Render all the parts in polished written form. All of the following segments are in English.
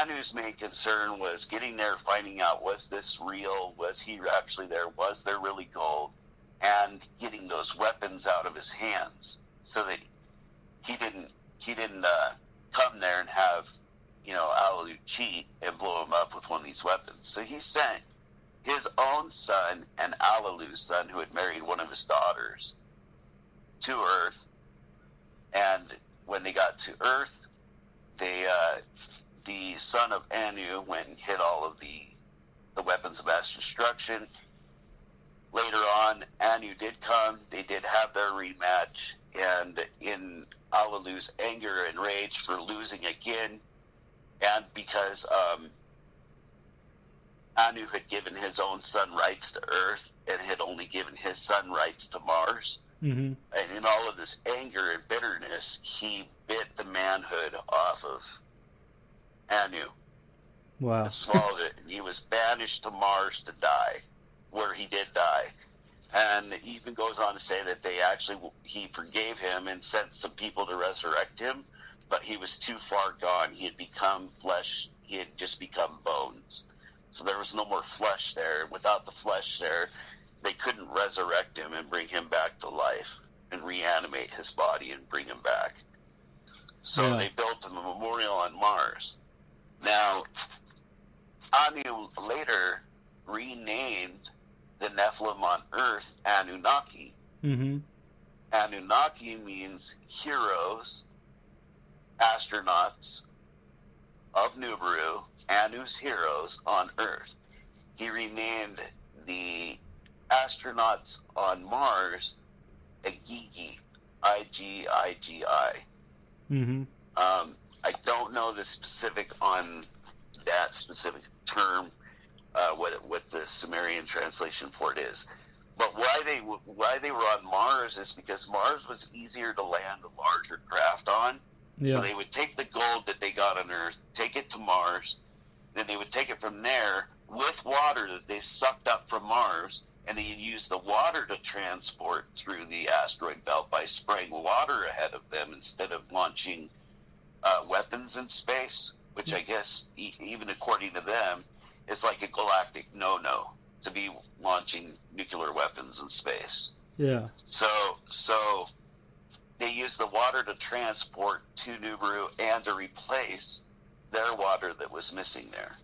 Anu's main concern was getting there, finding out, was this real? Was he actually there? Was there really gold? And getting those weapons out of his hands so that he didn't come there and have, Alalu cheat and blow him up with one of these weapons. So he sent his own son and Alalu's son, who had married one of his daughters, to Earth. And when they got to Earth, the son of Anu went and hid all of the weapons of mass destruction. Later on, Anu did come. They did have their rematch. And in Alalu's anger and rage for losing again, and because Anu had given his own son rights to Earth and had only given his son rights to Mars, and in all of this anger and bitterness, he bit the manhood off of Anu. Wow. And swallowed it. And he was banished to Mars to die, where he did die. And he even goes on to say that he forgave him and sent some people to resurrect him, but he was too far gone. He had become flesh. He had just become bones. So there was no more flesh there. Without the flesh there, they couldn't resurrect him and bring him back to life and reanimate his body and bring him back. So they built him a memorial on Mars. Now, Anu later renamed the Nephilim on Earth Anunnaki. Anunnaki means heroes, astronauts of Nibiru, Anu's heroes on Earth. He renamed the astronauts on Mars Igigi, I-G-I-G-I. I don't know the specific on that specific term, what the Sumerian translation for it is. But why they were on Mars is because Mars was easier to land a larger craft on. So they would take the gold that they got on Earth, take it to Mars, then they would take it from there with water that they sucked up from Mars, and they used the water to transport through the asteroid belt by spraying water ahead of them instead of launching weapons in space, which I guess, even according to them, is like a galactic no-no to be launching nuclear weapons in space. Yeah. So they used the water to transport to Nibiru and to replace their water that was missing there.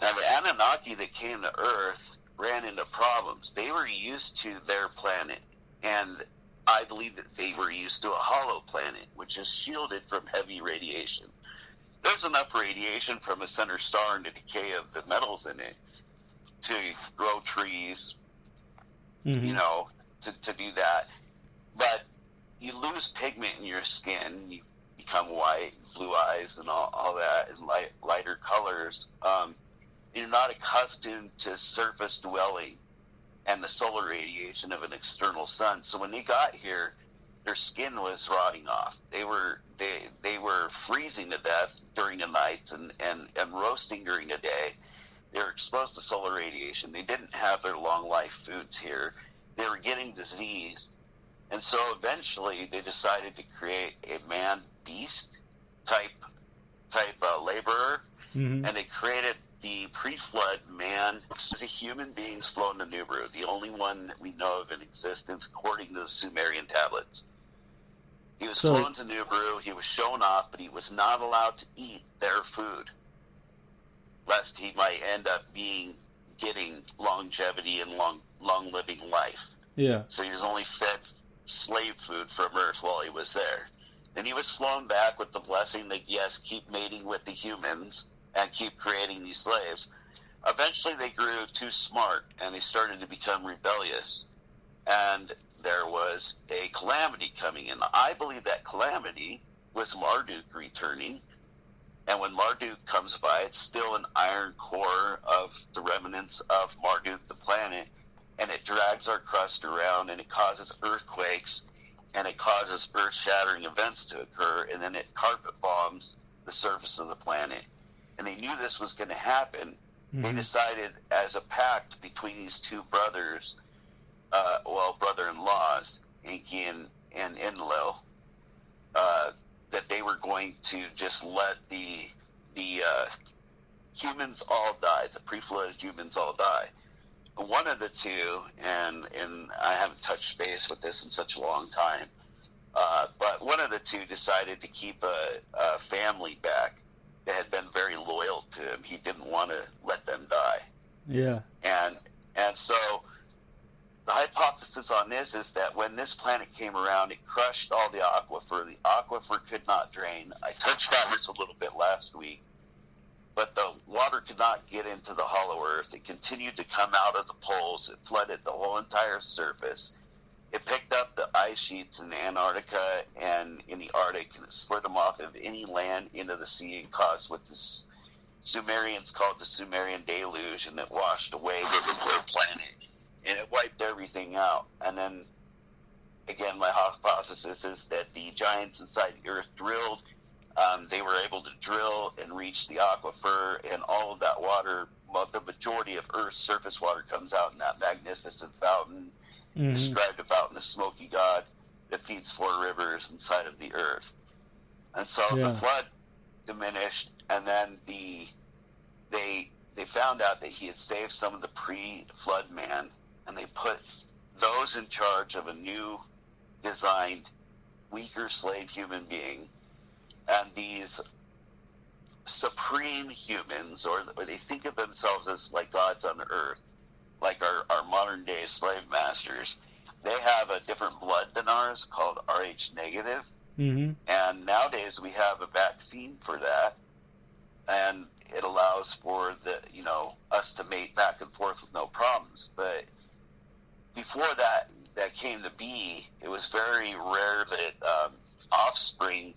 Now, the Anunnaki that came to Earth ran into problems. They were used to their planet, and I believe that they were used to a hollow planet, which is shielded from heavy radiation. There's enough radiation from a center star and the decay of the metals in it to grow trees, to do that. But you lose pigment in your skin, you become white, blue eyes, and all that, and lighter colors. You're not accustomed to surface dwelling and the solar radiation of an external sun. So when they got here, their skin was rotting off. They were freezing to death during the nights and roasting during the day. They were exposed to solar radiation. They didn't have their long life foods here. They were getting disease. And so eventually they decided to create a man-beast type laborer, and they created the pre-flood man as a human being flown to Nibiru, the only one that we know of in existence according to the Sumerian tablets. He was flown to Nibiru, he was shown off, but he was not allowed to eat their food, lest he might end up getting longevity and long living life. Yeah. So he was only fed slave food from Earth while he was there. Then he was flown back with the blessing that, yes, keep mating with the humans and keep creating these slaves. Eventually they grew too smart and they started to become rebellious. And there was a calamity coming in. I believe that calamity was Marduk returning. And when Marduk comes by, it's still an iron core of the remnants of Marduk, the planet, and it drags our crust around and it causes earthquakes and it causes earth-shattering events to occur, and then it carpet bombs the surface of the planet. And they knew this was going to happen. They decided, as a pact between these two brothers, brother-in-laws, Enki and Enlil, that they were going to just let the the humans all die. The pre-flood humans all die. One of the two, and I haven't touched base with this in such a long time, but one of the two decided to keep a family back that had been very loyal to him. He didn't want to let them die. Yeah. And so the hypothesis on this is that when this planet came around, it crushed all the aquifer. The aquifer could not drain. I touched on this a little bit last week. But the water could not get into the hollow earth. It continued to come out of the poles. It flooded the whole entire surface. It picked up the ice sheets in Antarctica and in the Arctic, and it slid them off of any land into the sea and caused what the Sumerians called the Sumerian deluge, and it washed away the entire planet. And it wiped everything out. And then, again, my hypothesis is that the giants inside the earth drilled. They were able to drill and reach the aquifer, and all of that water, well, the majority of Earth's surface water comes out in that magnificent fountain, described a fountain of smoky God that feeds 4 rivers inside of the earth. And so the flood diminished, and then they found out that he had saved some of the pre-flood man, and they put those in charge of a new designed, weaker slave human being. And these supreme humans, or they think of themselves as like gods on earth, like our modern day slave masters, they have a different blood than ours called Rh negative. And nowadays we have a vaccine for that, and it allows for us to mate back and forth with no problems. But before that came to be, it was very rare that offspring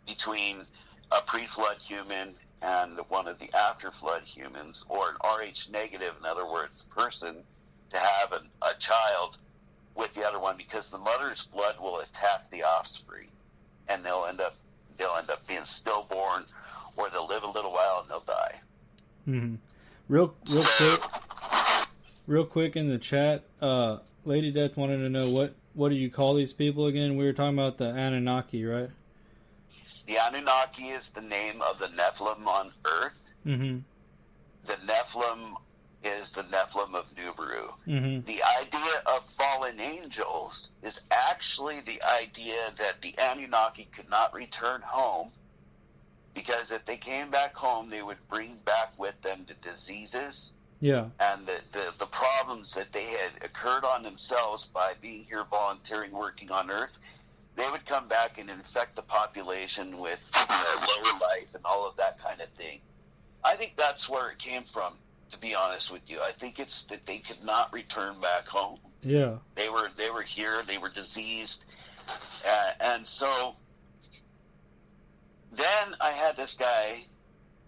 between a pre-flood human and one of the after-flood humans, or an Rh negative, in other words, person, to have a child with the other one, because the mother's blood will attack the offspring, and they'll end up being stillborn, or they'll live a little while and they'll die. Real quick in the chat, Lady Death wanted to know what do you call these people again? We were talking about the Anunnaki, right? The Anunnaki is the name of the Nephilim on Earth. The Nephilim is the Nephilim of Nibiru. The idea of fallen angels is actually the idea that the Anunnaki could not return home, because if they came back home, they would bring back with them the diseases and the problems that they had occurred on themselves by being here volunteering, working on Earth. They would come back and infect the population with lower life and all of that kind of thing. I think that's where it came from, to be honest with you. I think it's that they could not return back home. Yeah. They were here, they were diseased. And so then I had this guy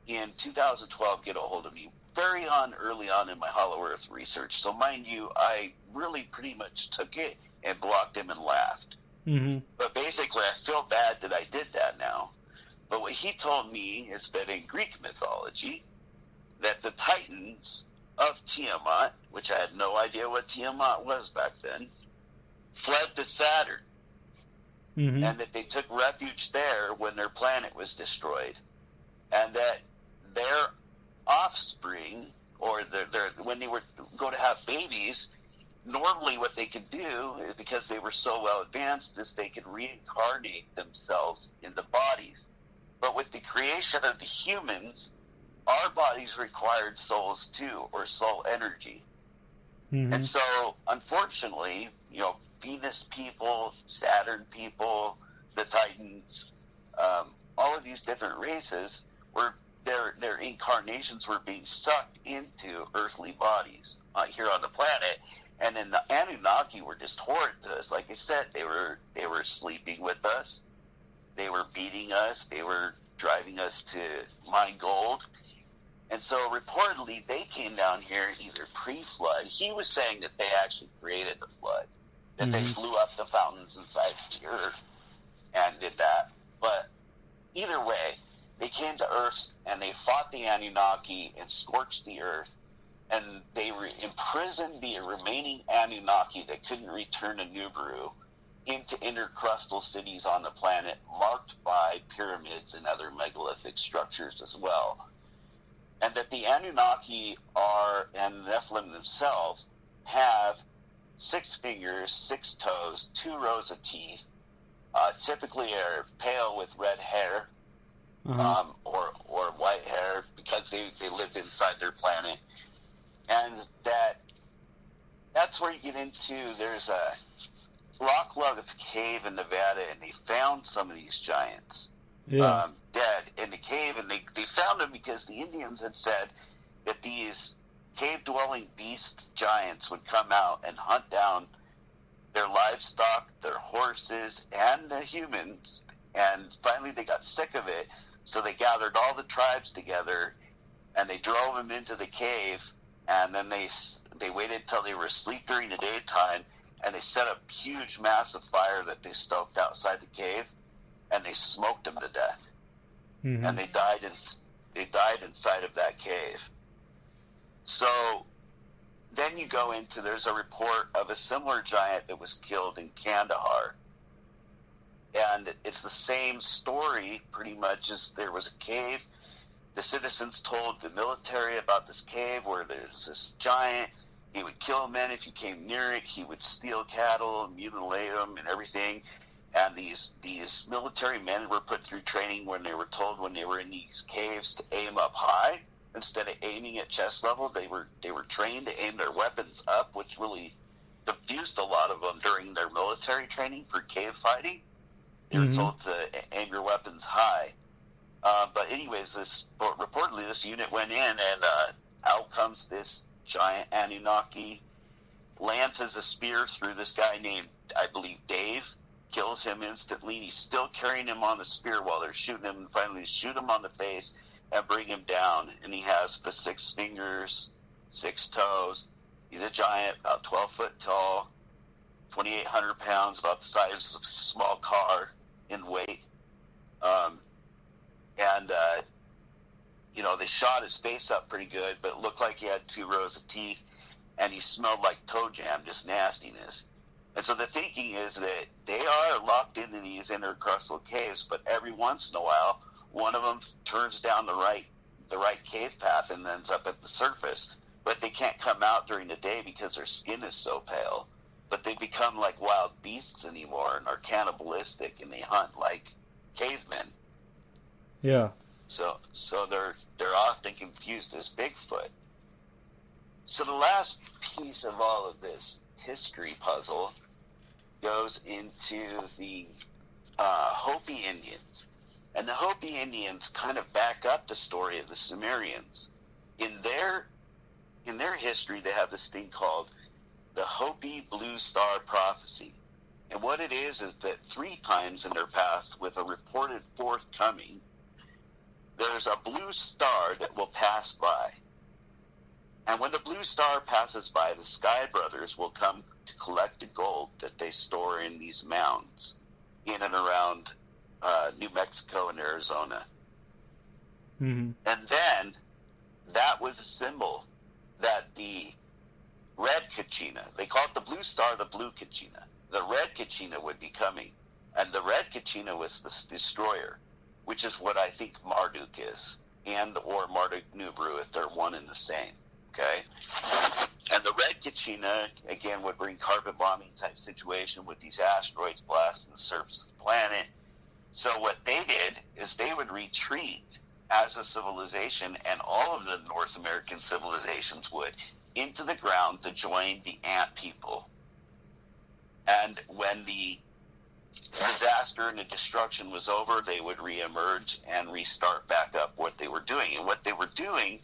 in 2012 get a hold of me early on in my Hollow Earth research. So mind you, I really pretty much took it and blocked him and laughed. But basically, I feel bad that I did that now. But what he told me is that in Greek mythology, that the Titans of Tiamat, which I had no idea what Tiamat was back then, fled to Saturn. And that they took refuge there when their planet was destroyed. And that their offspring, or when they were going to have babies, normally what they could do, because they were so well advanced, is they could reincarnate themselves in the bodies. But with the creation of the humans, our bodies required souls too, or soul energy. And so, unfortunately, Venus people, Saturn people, the Titans, all of these different races, their incarnations were being sucked into earthly bodies here on the planet. And then the Anunnaki were just horrid to us. Like I said, they were sleeping with us. They were beating us. They were driving us to mine gold. And so reportedly, they came down here either pre-flood. He was saying that they actually created the flood, that they flew up the fountains inside the earth and did that. But either way, they came to Earth and they fought the Anunnaki and scorched the earth. And they imprisoned the remaining Anunnaki that couldn't return to Nibiru into intercrustal cities on the planet marked by pyramids and other megalithic structures as well. And that the Anunnaki are, and the Nephilim themselves, have 6 fingers, 6 toes, 2 rows of teeth, typically are pale with red hair, or white hair, because they lived inside their planet. And that's where you get into, there's a rock lug cave in Nevada, and they found some of these giants dead in the cave, and they found them because the Indians had said that these cave-dwelling beast giants would come out and hunt down their livestock, their horses, and the humans, and finally they got sick of it, so they gathered all the tribes together, and they drove them into the cave, and then they waited till they were asleep during the daytime, and they set up huge, massive fire that they stoked outside the cave, and they smoked them to death. Mm-hmm. And they died inside of that cave. So then you go into, there's a report of a similar giant that was killed in Kandahar. And it's the same story, pretty much, as there was a cave. The citizens told the military about this cave where there's this giant. He would kill men if you came near it. He would steal cattle, mutilate them, and everything. And these military men were put through training when they were told, when they were in these caves, to aim up high instead of aiming at chest level. They were trained to aim their weapons up, which really confused a lot of them during their military training for cave fighting. They were told to aim your weapons high. But anyways, reportedly this unit went in, and out comes this giant Anunnaki, lances a spear through this guy named, I believe, Dave, kills him instantly. He's still carrying him on the spear while they're shooting him, and finally shoot him on the face and bring him down. And he has the 6 fingers, 6 toes. He's a giant, about 12 foot tall, 2,800 pounds, about the size of a small car in weight. They shot his face up pretty good, but it looked like he had 2 rows of teeth, and he smelled like toe jam, just nastiness. And so the thinking is that they are locked into these intercrustal caves, but every once in a while, one of them turns down the right cave path and ends up at the surface. But they can't come out during the day because their skin is so pale. But they become like wild beasts anymore and are cannibalistic, and they hunt like cavemen. Yeah. So they're often confused as Bigfoot. So the last piece of all of this history puzzle goes into the Hopi Indians. And the Hopi Indians kind of back up the story of the Sumerians. In their history, they have this thing called the Hopi Blue Star Prophecy. And what it is that 3 times in their past, with a reported 4th coming, there's a blue star that will pass by. And when the blue star passes by, the Sky Brothers will come to collect the gold that they store in these mounds in and around New Mexico and Arizona. Mm-hmm. And then that was a symbol that the red Kachina, they call it the blue star, the blue Kachina. The red Kachina would be coming. And the red Kachina was the destroyer, which is what I think Marduk is, and or Marduk Nubru, if they're one and the same. Okay? And the red Kachina, again, would bring carpet bombing type situation with these asteroids blasting the surface of the planet. So what they did is they would retreat as a civilization, and all of the North American civilizations would, into the ground to join the ant people. And when the disaster and the destruction was over, they would reemerge and restart back up what they were doing. And what they were doing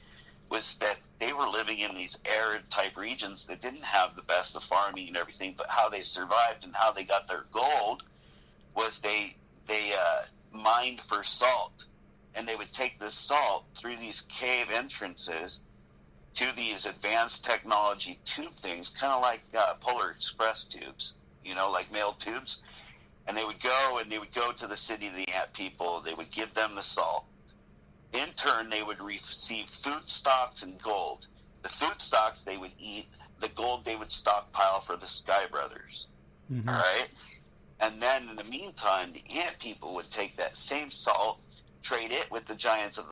was that they were living in these arid type regions that didn't have the best of farming and everything, but how they survived and how they got their gold was they mined for salt. And they would take this salt through these cave entrances to these advanced technology tube things, kind of like Polar Express tubes, like mail tubes. And they would go to the city of the ant people. They would give them the salt. In turn, they would receive food stocks and gold. The food stocks they would eat, the gold they would stockpile for the Sky Brothers. Mm-hmm. All right? And then in the meantime, the ant people would take that same salt, trade it with the giants of